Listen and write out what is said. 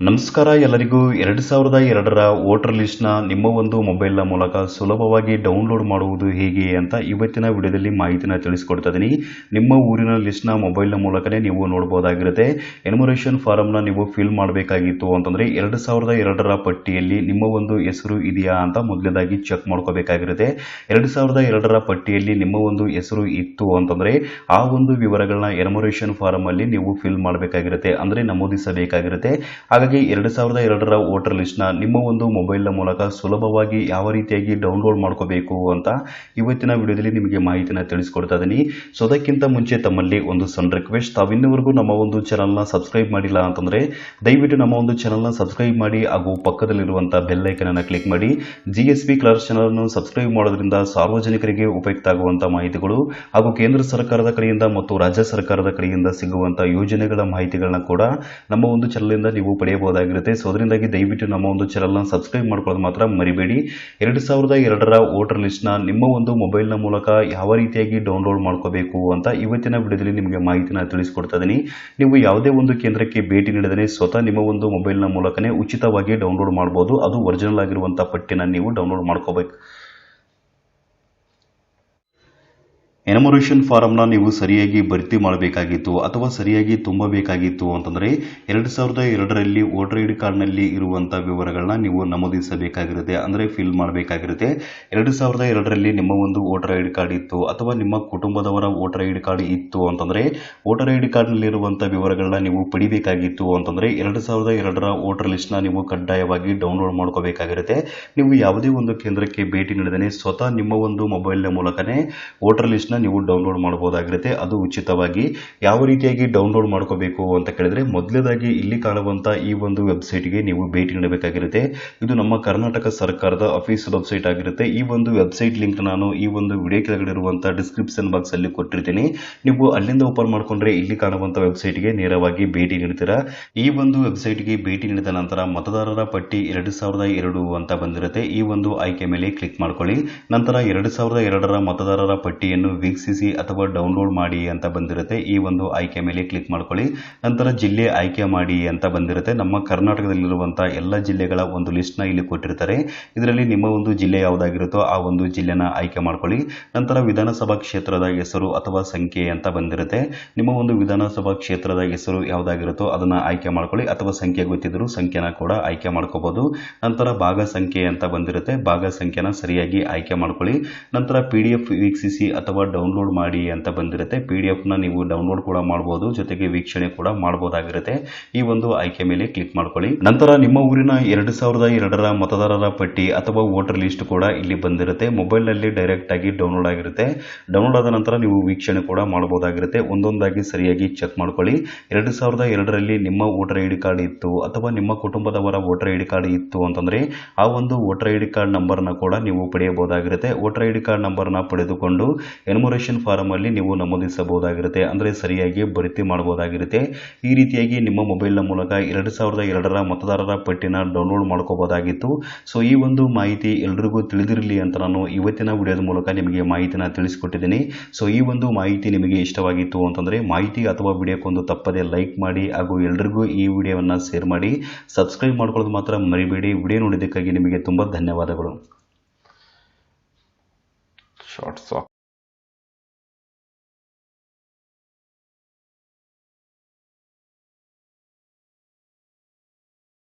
ನಮಸ್ಕಾರ ಎಲ್ಲರಿಗೂ 2002ರ ವೋಟರ್ ಲಿಸ್ಟ್ನ ನಿಮ್ಮ ಒಂದು ಮೊಬೈಲ್ನ ಮೂಲಕ ಸುಲಭವಾಗಿ ಡೌನ್ಲೋಡ್ ಮಾಡುವುದು ಹೇಗೆ ಅಂತ ಇವತ್ತಿನ ವಿಡಿಯೋದಲ್ಲಿ ಮಾಹಿತಿನ ತಿಳಿಸ್ಕೊಡ್ತಾ ಇದ್ದೀನಿ. ನಿಮ್ಮ ಊರಿನ ಲಿಸ್ಟ್ನ ಮೊಬೈಲ್ನ ಮೂಲಕನೇ ನೀವು ನೋಡಬಹುದಾಗಿರುತ್ತೆ. ಎನ್ಯುಮರೇಷನ್ ಫಾರಮ್ನ ನೀವು ಫಿಲ್ ಮಾಡಬೇಕಾಗಿತ್ತು ಅಂತಂದರೆ 2002ರ ಪಟ್ಟಿಯಲ್ಲಿ ನಿಮ್ಮ ಒಂದು ಹೆಸರು ಇದೆಯಾ ಅಂತ ಮೊದಲನೇದಾಗಿ ಚೆಕ್ ಮಾಡ್ಕೋಬೇಕಾಗಿರುತ್ತೆ. 2002ರ ಪಟ್ಟಿಯಲ್ಲಿ ನಿಮ್ಮ ಒಂದು ಹೆಸರು ಇತ್ತು ಅಂತಂದರೆ ಆ ಒಂದು ವಿವರಗಳನ್ನ ಎನ್ಯುಮರೇಷನ್ ಫಾರಮಲ್ಲಿ ನೀವು ಫಿಲ್ ಮಾಡಬೇಕಾಗಿರುತ್ತೆ, ಅಂದರೆ ನಮೂದಿಸಬೇಕಾಗಿರುತ್ತೆ. ಹಾಗಾಗಿ 2002ರ ವೋಟರ್ ಲಿಸ್ಟ್ನ ನಿಮ್ಮ ಒಂದು ಮೊಬೈಲ್ನ ಮೂಲಕ ಸುಲಭವಾಗಿ ಯಾವ ರೀತಿಯಾಗಿ ಡೌನ್ಲೋಡ್ ಮಾಡ್ಕೋಬೇಕು ಅಂತ ಇವತ್ತಿನ ವಿಡಿಯೋದಲ್ಲಿ ನಿಮಗೆ ಮಾಹಿತಿನ ತಿಳಿಸ್ಕೊಡ್ತಾ ಇದ್ದೀನಿ. ಸೊ ಅದಕ್ಕಿಂತ ಮುಂಚೆ ತಮ್ಮಲ್ಲಿ ಒಂದು ಸಣ್ಣ ರಿಕ್ವೆಸ್ಟ್, ತಾವಿನ್ನವರೆಗೂ ನಮ್ಮ ಒಂದು ಚಾನಲ್ನ ಸಬ್ಸ್ಕ್ರೈಬ್ ಮಾಡಿಲ್ಲ ಅಂತಂದರೆ ದಯವಿಟ್ಟು ನಮ್ಮ ಒಂದು ಚಾನಲ್ನ ಸಬ್ಸ್ಕ್ರೈಬ್ ಮಾಡಿ ಹಾಗೂ ಪಕ್ಕದಲ್ಲಿರುವಂಥ ಬೆಲ್ ಐಕನ್ ಅನ್ನು ಕ್ಲಿಕ್ ಮಾಡಿ. GSP ಕ್ಲರ್ಕ್ಸ್ ಚಾನಲನ್ನು ಸಬ್ಸ್ಕ್ರೈಬ್ ಮಾಡೋದ್ರಿಂದ ಸಾರ್ವಜನಿಕರಿಗೆ ಉಪಯುಕ್ತ ಆಗುವಂಥ ಮಾಹಿತಿಗಳು ಹಾಗೂ ಕೇಂದ್ರ ಸರ್ಕಾರದ ಕಡೆಯಿಂದ ಮತ್ತು ರಾಜ್ಯ ಸರ್ಕಾರದ ಕಡೆಯಿಂದ ಸಿಗುವಂಥ ಯೋಜನೆಗಳ ಮಾಹಿತಿಗಳನ್ನ ಕೂಡ ನಮ್ಮ ಒಂದು ಚಾನಲಿಂದ ನೀವು ಪಡೆಯಬಹುದಾಗಿರುತ್ತೆ. ಸೊ ಅದರಿಂದಾಗಿ ದಯವಿಟ್ಟು ನಮ್ಮ ಒಂದು ಚಾನಲ್ನ ಸಬ್ಸ್ಕ್ರೈಬ್ ಮಾಡ್ಕೊಳ್ಳೋದು ಮಾತ್ರ ಮರಿಬೇಡಿ. 2002ರ ವೋಟರ್ ಲಿಸ್ಟ್ನ ನಿಮ್ಮ ಒಂದು ಮೊಬೈಲ್ನ ಮೂಲಕ ಯಾವ ರೀತಿಯಾಗಿ ಡೌನ್ಲೋಡ್ ಮಾಡ್ಕೋಬೇಕು ಅಂತ ಇವತ್ತಿನ ವಿಡಿಯೋದಲ್ಲಿ ನಿಮಗೆ ಮಾಹಿತಿನ ತಿಳಿಸ್ಕೊಡ್ತಾ ಇದ್ದೀನಿ. ನೀವು ಯಾವುದೇ ಒಂದು ಕೇಂದ್ರಕ್ಕೆ ಭೇಟಿ ನೀಡಿದರೆ ಸ್ವತಃ ನಿಮ್ಮ ಒಂದು ಮೊಬೈಲ್ನ ಮೂಲಕನೇ ಉಚಿತವಾಗಿ ಡೌನ್ಲೋಡ್ ಮಾಡಬಹುದು. ಅದು ಒರಿಜಿನಲ್ ಆಗಿರುವಂಥ ಪಟ್ಟಿನ ನೀವು ಡೌನ್ಲೋಡ್ ಮಾಡ್ಕೋಬೇಕು. ಎನ್ಯುಮರೇಷನ್ ಫಾರಮ್ನ ನೀವು ಸರಿಯಾಗಿ ಭರ್ತಿ ಮಾಡಬೇಕಾಗಿತ್ತು ಅಥವಾ ಸರಿಯಾಗಿ ತುಂಬಬೇಕಾಗಿತ್ತು ಅಂತಂದರೆ 2002ರಲ್ಲಿ ವೋಟರ್ ಐಡಿ ಕಾರ್ಡ್ನಲ್ಲಿ ಇರುವಂಥ ವಿವರಗಳನ್ನ ನೀವು ನಮೂದಿಸಬೇಕಾಗಿರುತ್ತೆ, ಅಂದರೆ ಫಿಲ್ ಮಾಡಬೇಕಾಗಿರುತ್ತೆ. 2002ರಲ್ಲಿ ನಿಮ್ಮ ಒಂದು ವೋಟರ್ ಐಡಿ ಕಾರ್ಡ್ ಇತ್ತು ಅಥವಾ ನಿಮ್ಮ ಕುಟುಂಬದವರ ವೋಟರ್ ಐಡಿ ಕಾರ್ಡ್ ಇತ್ತು ಅಂತಂದರೆ ವೋಟರ್ ಐಡಿ ಕಾರ್ಡ್ನಲ್ಲಿರುವಂಥ ವಿವರಗಳನ್ನ ನೀವು ಪಡಿಬೇಕಾಗಿತ್ತು ಅಂತಂದರೆ 2002ರ ವೋಟರ್ ಲಿಸ್ಟ್ನ ನೀವು ಕಡ್ಡಾಯವಾಗಿ ಡೌನ್ಲೋಡ್ ಮಾಡ್ಕೋಬೇಕಾಗಿರುತ್ತೆ. ನೀವು ಯಾವುದೇ ಒಂದು ಕೇಂದ್ರಕ್ಕೆ ಭೇಟಿ ನೀಡಿದರೆ ಸ್ವತಃ ನಿಮ್ಮ ಒಂದು ಮೊಬೈಲ್ನ ಮೂಲಕನೇ ವೋಟರ್ ಲಿಸ್ಟ್ನ ನೀವು ಡೌನ್ಲೋಡ್ ಮಾಡಬಹುದಾಗಿರುತ್ತೆ, ಅದು ಉಚಿತವಾಗಿ. ಯಾವ ರೀತಿಯಾಗಿ ಡೌನ್ಲೋಡ್ ಮಾಡ್ಕೋಬೇಕು ಅಂತ ಕೇಳಿದ್ರೆ ಮೊದಲನೇದಾಗಿ ಇಲ್ಲಿ ಕಾಣುವಂತ ಈ ಒಂದು ವೆಬ್ಸೈಟ್ಗೆ ನೀವು ಭೇಟಿ ನೀಡಬೇಕಾಗಿರುತ್ತೆ. ಇದು ನಮ್ಮ ಕರ್ನಾಟಕ ಸರ್ಕಾರದ ಅಫಿಷಿಯಲ್ ವೆಬ್ಸೈಟ್ ಆಗಿರುತ್ತೆ. ಈ ಒಂದು ವೆಬ್ಸೈಟ್ ಲಿಂಕ್ ನಾನು ಈ ಒಂದು ವಿಡಿಯೋ ಕೆಳಗಡೆ ಇರುವಂತಹ ಡಿಸ್ಕ್ರಿಪ್ಷನ್ ಬಾಕ್ಸ್ ಅಲ್ಲಿ ಕೊಟ್ಟಿರ್ತೀನಿ. ನೀವು ಅಲ್ಲಿಂದ ಓಪನ್ ಮಾಡ್ಕೊಂಡ್ರೆ ಇಲ್ಲಿ ಕಾಣುವಂತ ವೆಬ್ಸೈಟ್ಗೆ ನೇರವಾಗಿ ಭೇಟಿ ನೀಡ್ತೀರಾ. ಈ ಒಂದು ವೆಬ್ಸೈಟ್ಗೆ ಭೇಟಿ ನೀಡಿದ ನಂತರ ಮತದಾರರ ಪಟ್ಟಿ 2002 ಅಂತ ಬಂದಿರುತ್ತೆ. ಈ ಒಂದು ಆಯ್ಕೆ ಮೇಲೆ ಕ್ಲಿಕ್ ಮಾಡ್ಕೊಳ್ಳಿ. ನಂತರ 2002ರ ಮತದಾರರ ಪಟ್ಟಿಯನ್ನು ವೀಕ್ಷಿಸಿ ಅಥವಾ ಡೌನ್ಲೋಡ್ ಮಾಡಿ ಅಂತ ಬಂದಿರುತ್ತೆ. ಈ ಒಂದು ಆಯ್ಕೆ ಮೇಲೆ ಕ್ಲಿಕ್ ಮಾಡ್ಕೊಳ್ಳಿ. ನಂತರ ಜಿಲ್ಲೆ ಆಯ್ಕೆ ಮಾಡಿ ಅಂತ ಬಂದಿರುತ್ತೆ. ನಮ್ಮ ಕರ್ನಾಟಕದಲ್ಲಿರುವಂತಹ ಎಲ್ಲ ಜಿಲ್ಲೆಗಳ ಒಂದು ಲಿಸ್ಟ್ನ ಇಲ್ಲಿ ಕೊಟ್ಟಿರ್ತಾರೆ. ಇದರಲ್ಲಿ ನಿಮ್ಮ ಒಂದು ಜಿಲ್ಲೆ ಯಾವುದಾಗಿರುತ್ತೋ ಆ ಒಂದು ಜಿಲ್ಲೆನ ಆಯ್ಕೆ ಮಾಡ್ಕೊಳ್ಳಿ. ನಂತರ ವಿಧಾನಸಭಾ ಕ್ಷೇತ್ರದ ಹೆಸರು ಅಥವಾ ಸಂಖ್ಯೆ ಅಂತ ಬಂದಿರುತ್ತೆ. ನಿಮ್ಮ ಒಂದು ವಿಧಾನಸಭಾ ಕ್ಷೇತ್ರದ ಹೆಸರು ಯಾವುದಾಗಿರುತ್ತೋ ಅದನ್ನ ಆಯ್ಕೆ ಮಾಡ್ಕೊಳ್ಳಿ, ಅಥವಾ ಸಂಖ್ಯೆ ಗೊತ್ತಿದ್ರು ಸಂಖ್ಯೆನ ಕೂಡ ಆಯ್ಕೆ ಮಾಡ್ಕೋಬಹುದು. ನಂತರ ಭಾಗ ಸಂಖ್ಯೆ ಅಂತ ಬಂದಿರುತ್ತೆ. ಭಾಗ ಸಂಖ್ಯೆನ ಸರಿಯಾಗಿ ಆಯ್ಕೆ ಮಾಡ್ಕೊಳ್ಳಿ. ನಂತರ PDF ವೀಕ್ಷಿಸಿ ಅಥವಾ ಡೌನ್ಲೋಡ್ ಮಾಡಿ ಅಂತ ಬಂದಿರುತ್ತೆ. PDF ನ ನೀವು ಡೌನ್ಲೋಡ್ ಕೂಡ ಮಾಡಬಹುದು, ಜೊತೆಗೆ ವೀಕ್ಷಣೆ ಕೂಡ ಮಾಡಬಹುದಾಗಿರುತ್ತೆ. ಈ ಒಂದು ಆಯ್ಕೆ ಮೇಲೆ ಕ್ಲಿಕ್ ಮಾಡ್ಕೊಳ್ಳಿ. ನಂತರ ನಿಮ್ಮ ಊರಿನ 2002ರ ಮತದಾರರ ಪಟ್ಟಿ ಅಥವಾ ವೋಟರ್ ಲಿಸ್ಟ್ ಕೂಡ ಇಲ್ಲಿ ಬಂದಿರುತ್ತೆ. ಮೊಬೈಲ್ ನಲ್ಲಿ ಡೈರೆಕ್ಟ್ ಆಗಿ ಡೌನ್ಲೋಡ್ ಆಗಿರುತ್ತೆ. ಡೌನ್ಲೋಡ್ ಆದ ನಂತರ ನೀವು ವೀಕ್ಷಣೆ ಕೂಡ ಮಾಡಬಹುದಾಗಿರುತ್ತೆ. ಒಂದೊಂದಾಗಿ ಸರಿಯಾಗಿ ಚೆಕ್ ಮಾಡ್ಕೊಳ್ಳಿ. 2002ರಲ್ಲಿ ನಿಮ್ಮ ವೋಟರ್ ಐಡಿ ಕಾರ್ಡ್ ಇತ್ತು ಅಥವಾ ನಿಮ್ಮ ಕುಟುಂಬದವರ ವೋಟರ್ ಐಡಿ ಕಾರ್ಡ್ ಇತ್ತು ಅಂತಂದ್ರೆ ಆ ಒಂದು ವೋಟರ್ ಐಡಿ ಕಾರ್ಡ್ ನಂಬರ್ನ ಕೂಡ ನೀವು ಪಡೆಯಬಹುದಾಗಿರುತ್ತೆ. ವೋಟರ್ ಐಡಿ ಕಾರ್ಡ್ ನಂಬರ್ನ ಪಡೆದುಕೊಂಡು ಎನ್ಯುಮರೇಷನ್ ಫಾರಮ್ ಅಲ್ಲಿ ನೀವು ನಮೂದಿಸಬಹುದಾಗಿರುತ್ತೆ, ಅಂದರೆ ಸರಿಯಾಗಿ ಭರ್ತಿ ಮಾಡಬಹುದಾಗಿರುತ್ತೆ. ಈ ರೀತಿಯಾಗಿ ನಿಮ್ಮ ಮೊಬೈಲ್ನ ಮೂಲಕ 2002ರ ಮತದಾರರ ಪಟ್ಟಿನ ಡೌನ್ಲೋಡ್ ಮಾಡ್ಕೋಬಹುದಾಗಿತ್ತು. ಸೊ ಈ ಒಂದು ಮಾಹಿತಿ ಎಲ್ರಿಗೂ ತಿಳಿದಿರಲಿ ಅಂತ ನಾನು ಇವತ್ತಿನ ವಿಡಿಯೋದ ಮೂಲಕ ನಿಮಗೆ ಮಾಹಿತಿನ ತಿಳಿಸ್ಕೊಟ್ಟಿದ್ದೀನಿ. ಸೊ ಈ ಒಂದು ಮಾಹಿತಿ ನಿಮಗೆ ಇಷ್ಟವಾಗಿತ್ತು ಅಂತಂದ್ರೆ ಮಾಹಿತಿ ಅಥವಾ ವಿಡಿಯೋಕ್ಕೊಂದು ತಪ್ಪದೆ ಲೈಕ್ ಮಾಡಿ ಹಾಗೂ ಎಲ್ರಿಗೂ ಈ ವಿಡಿಯೋವನ್ನ ಶೇರ್ ಮಾಡಿ. ಸಬ್ಸ್ಕ್ರೈಬ್ ಮಾಡ್ಕೊಳ್ಳೋದು ಮಾತ್ರ ಮರಿಬೇಡಿ. ವಿಡಿಯೋ ನೋಡಿದ್ದಕ್ಕಾಗಿ ನಿಮಗೆ ತುಂಬಾ ಧನ್ಯವಾದಗಳು.